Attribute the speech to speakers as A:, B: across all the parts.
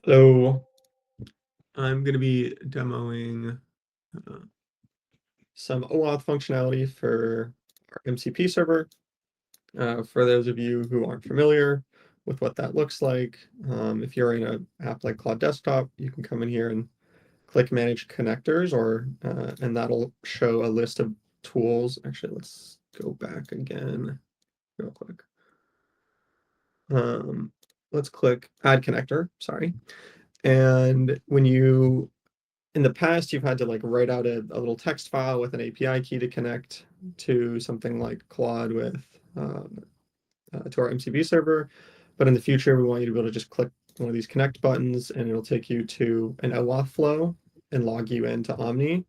A: So I'm going to be demoing some OAuth functionality for our MCP server. For those of you who aren't familiar with what that looks like, if you're in an app like Cloud Desktop, you can come in here and click Manage Connectors, and that'll show a list of tools. Actually, let's go back again real quick. Let's click Add Connector, sorry. And in the past, you've had to like write out a little text file with an API key to connect to something like Claude with to our MCP server. But in the future, we want you to be able to just click one of these connect buttons and it'll take you to an OAuth flow and log you into Omni.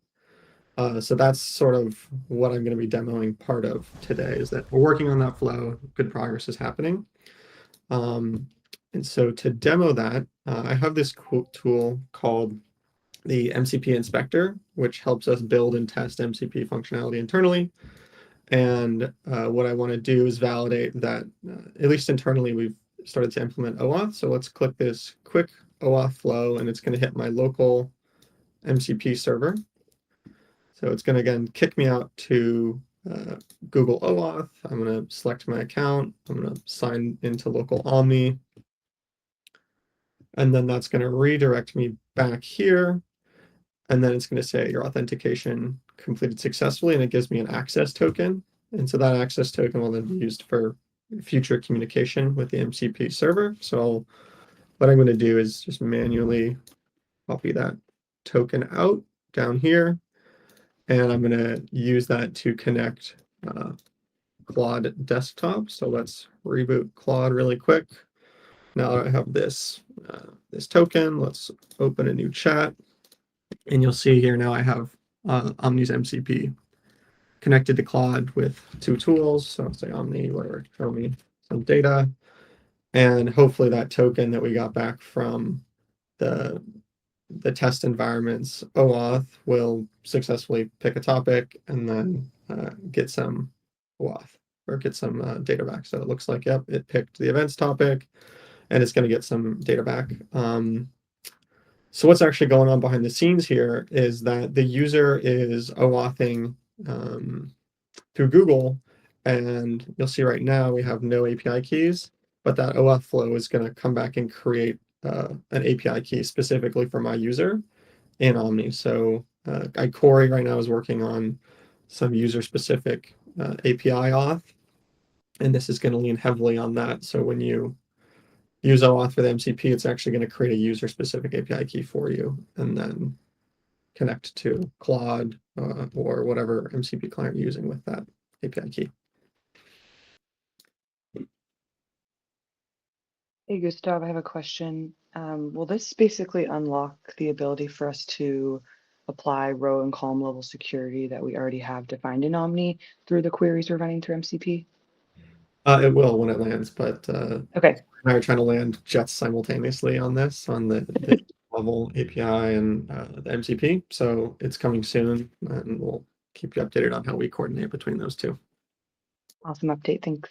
A: So that's sort of what I'm going to be demoing part of today, is that we're working on that flow. Good progress is happening. And so to demo that, I have this tool called the MCP inspector, which helps us build and test MCP functionality internally. And what I want to do is validate that, at least internally, we've started to implement OAuth. So let's click this quick OAuth flow, and it's going to hit my local MCP server. So it's going to, again, kick me out to Google OAuth. I'm going to select my account. I'm going to sign into local Omni. And then that's going to redirect me back here. And then it's going to say your authentication completed successfully, and it gives me an access token. And so that access token will then be used for future communication with the MCP server. So what I'm going to do is just manually copy that token out down here. And I'm going to use that to connect Claude desktop. So let's reboot Claude really quick. Now I have this token. Let's open a new chat. And you'll see here now I have Omni's MCP connected to Claude with two tools. So I'll say Omni, whatever, show me some data. And hopefully that token that we got back from the test environments OAuth will successfully pick a topic and then get some OAuth or get some data back. So it looks like, yep, it picked the events topic and it's going to get some data back. So what's actually going on behind the scenes here is that the user is OAuthing through Google, and you'll see right now we have no API keys, but that OAuth flow is going to come back and create an API key specifically for my user in Omni. So Corey right now is working on some user-specific API auth, and this is going to lean heavily on that. So when you use OAuth for the MCP, it's actually going to create a user-specific API key for you, and then connect to Claude or whatever MCP client you're using with that API key.
B: Hey, Gustav, I have a question. Will this basically unlock the ability for us to apply row and column level security that we already have defined in Omni through the queries we're running through MCP?
A: It will when it lands, but
B: Okay.
A: I are trying to land jets simultaneously on this, on the level API and the MCP. So it's coming soon, and we'll keep you updated on how we coordinate between those two.
B: Awesome update. Thanks.